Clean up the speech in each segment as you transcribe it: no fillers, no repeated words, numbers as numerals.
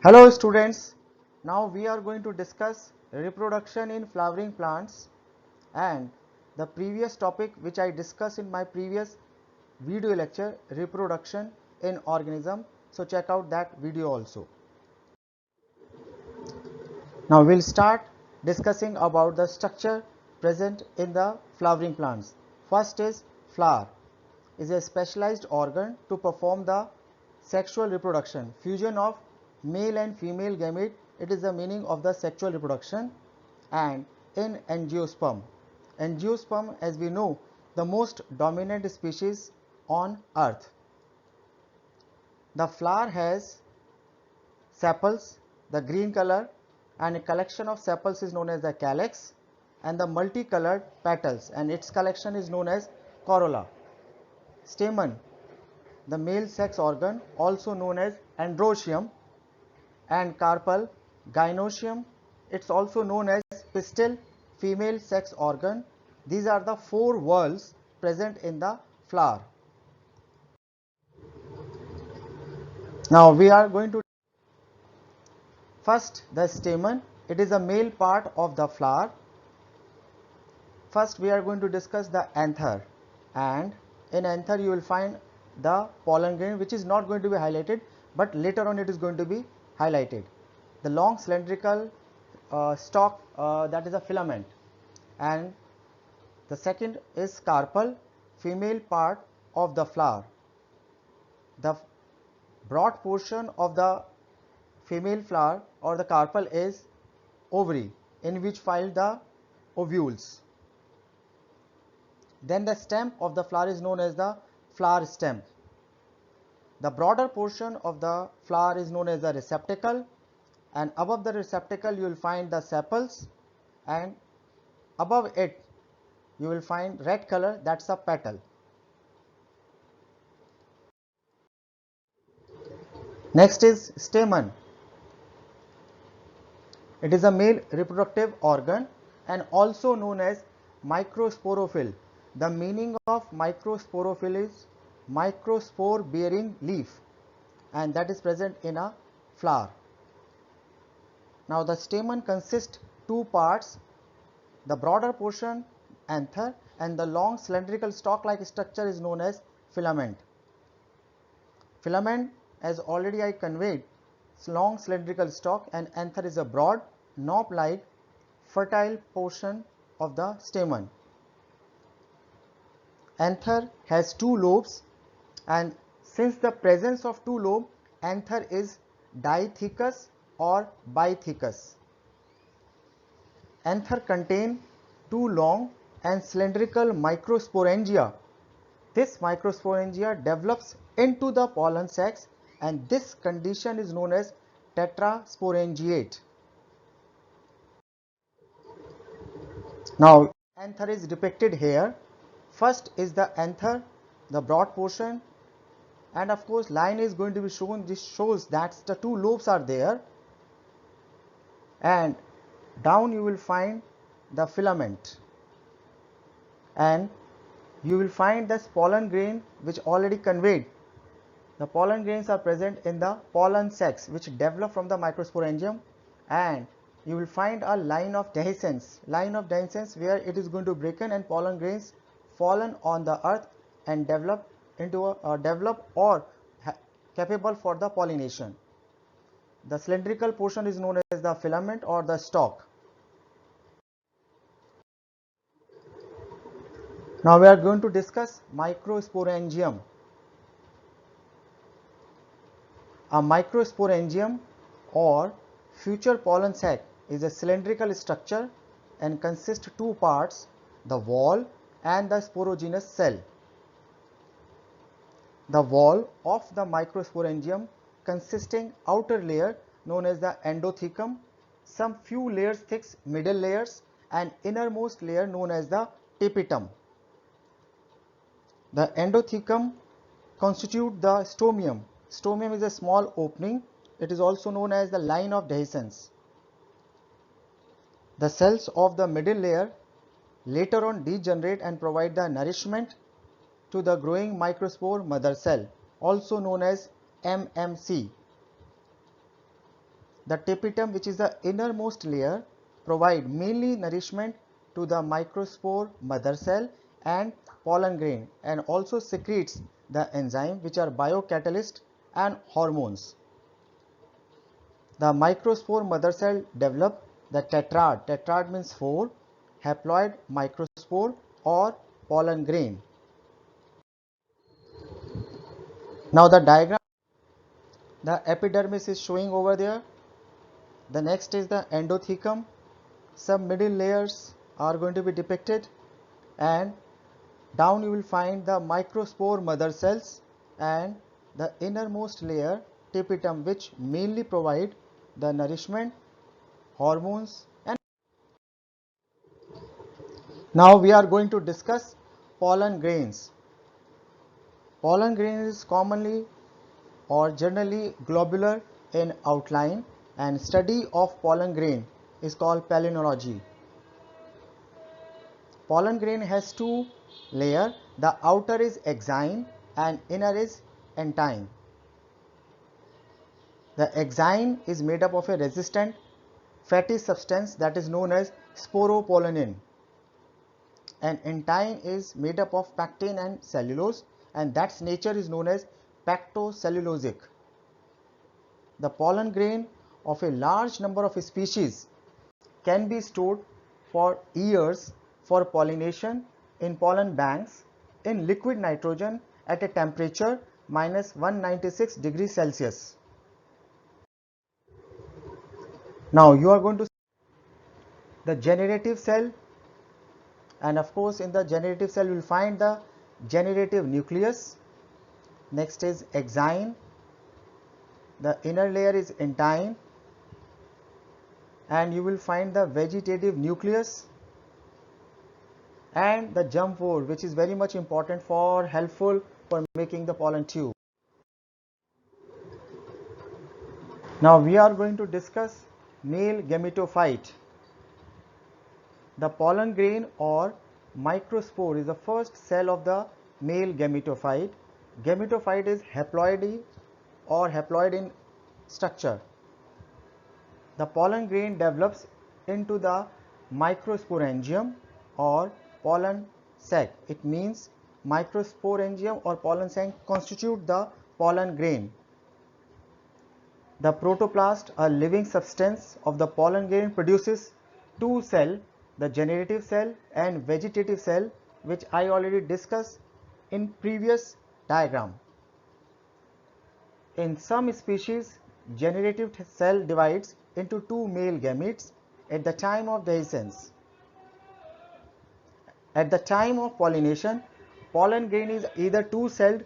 Hello students, now we are going to discuss reproduction in flowering plants and the previous topic which I discussed in my previous video lecture, reproduction in organism. So check out that video also. Now we'll start discussing about the structure present in the flowering plants. First is flower is a specialized organ to perform the sexual reproduction, fusion of male and female gamete. It is the meaning of the sexual reproduction. And in angiosperm, angiosperm, as we know, the most dominant species on earth. The flower has sepals, the green color, and a collection of sepals is known as the calyx, and the multicolored petals, and its collection is known as corolla. Stamen, the male sex organ, also known as androecium, and carpel, gynoecium. It's also known as pistil, female sex organ. These are the four whorls present in the flower. Now we are going to first the stamen. It is a male part of the flower. First we are going to discuss the anther, and in anther you will find the pollen grain, which is not going to be highlighted, but later on it is going to be highlighted. The long cylindrical stalk, that is a filament, and the second is carpel, female part of the flower. The broad portion of the female flower or the carpel is ovary, in which find the ovules. Then the stem of the flower is known as the flower stem. The broader portion of the flower is known as the receptacle, and above the receptacle you will find the sepals, and above it you will find red color, that's a petal. Next is stamen. It is a male reproductive organ and also known as microsporophyle. The meaning of microsporophyle is microspore bearing leaf, and that is present in a flower. Now the stamen consists two parts, the broader portion anther, and the long cylindrical stalk like structure is known as filament. Filament, as already I conveyed, long cylindrical stalk, and anther is a broad knob like fertile portion of the stamen. Anther has two lobes, and since the presence of two lobes, anther is dithecous or bithecous. Anther contain two long and cylindrical microsporangia. This microsporangia develops into the pollen sacs, and this condition is known as tetrasporangiate. Now anther is depicted here. First is the anther, the broad portion, and of course line is going to be shown. This shows that the two lobes are there, and down you will find the filament, and you will find this pollen grain which already conveyed. The pollen grains are present in the pollen sacs which develop from the microsporangium, and you will find a line of dehiscence, where it is going to breaken and pollen grains fallen on the earth and develop into a capable for the pollination. The cylindrical portion is known as the filament or the stalk. Now we are going to discuss microsporangium. A microsporangium or future pollen sac is a cylindrical structure and consists of two parts, the wall and the sporogenous cell. The wall of the microsporangium consisting outer layer known as the endothecum, some few layers thick middle layers, and innermost layer known as the tapetum. The endothecum constitute the stomium. Stomium is a small opening. It is also known as the line of dehiscence. The cells of the middle layer later on degenerate and provide the nourishment to the growing microspore mother cell, also known as MMC. The tapetum, which is the innermost layer, provide mainly nourishment to the microspore mother cell and pollen grain, and also secretes the enzyme which are biocatalyst and hormones. The microspore mother cell develop the tetrad. Tetrad means 4 haploid microspore or pollen grain. Now the diagram, the epidermis is showing over there. The next is the endothecum. Some middle layers are going to be depicted, and down you will find the microspore mother cells and the innermost layer tapetum, which mainly provide the nourishment, hormones, and now we are going to discuss pollen grains. Pollen grain is commonly or generally globular in outline, and study of pollen grain is called palynology. Pollen grain has two layers. The outer is exine and inner is entine. The exine is made up of a resistant fatty substance that is known as sporopollenin, and entine is made up of pectin and cellulose, and that's nature is known as pectocellulosic. The pollen grain of a large number of species can be stored for years for pollination in pollen banks in liquid nitrogen at a temperature minus 196 degrees Celsius. Now you are going to see the generative cell, and of course in the generative cell you will find the generative nucleus. Next is exine, the inner layer is entine, and you will find the vegetative nucleus and the germ pore, which is very much important for helpful for making the pollen tube. Now we are going to discuss male gametophyte. The pollen grain or microspore is the first cell of the male gametophyte. Gametophyte is haploid or haploid in structure. The pollen grain develops into the microsporangium or pollen sac. It means microsporangium or pollen sac constitute the pollen grain. The protoplast, a living substance of the pollen grain, produces two cells, the generative cell and vegetative cell, which I already discussed in previous diagram. In some species, generative cell divides into two male gametes at the time of dehiscence. At the time of pollination, pollen grain is either two-celled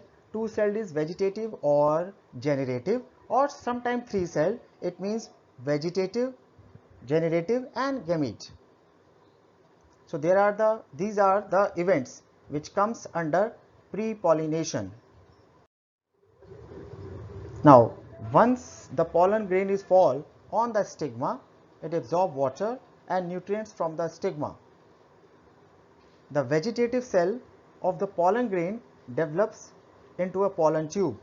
is vegetative or generative, or sometimes three-celled, it means vegetative, generative and gamete. So these are the events which comes under pre-pollination. Now once the pollen grain is fall on the stigma, it absorbs water and nutrients from the stigma. The vegetative cell of the pollen grain develops into a pollen tube.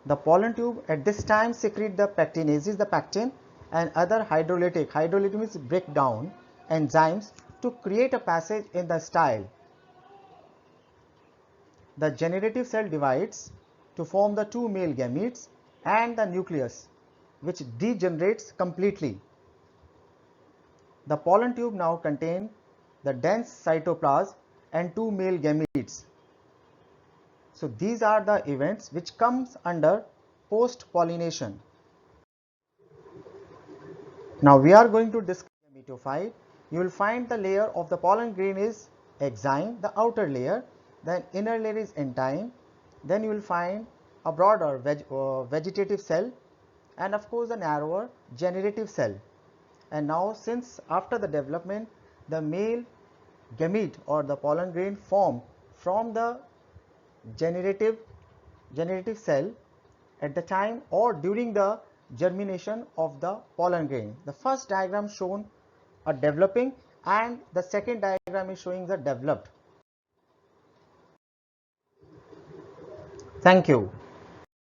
The pollen tube at this time secrete the pectinases, the pectin and other hydrolytic means break down enzymes to create a passage in the style. The generative cell divides to form the two male gametes and the nucleus, which degenerates completely. The pollen tube now contains the dense cytoplasm and two male gametes. So these are the events which comes under post-pollination. Now we are going to discuss gametophyte. You will find the layer of the pollen grain is exine, the outer layer, then inner layer is entine, then you will find a broader vegetative cell, and of course a narrower generative cell. And now since after the development, the male gamete or the pollen grain form from the generative cell at the time or during the germination of the pollen grain. The first diagram shown a developing and the second diagram is showing the developed. Thank you.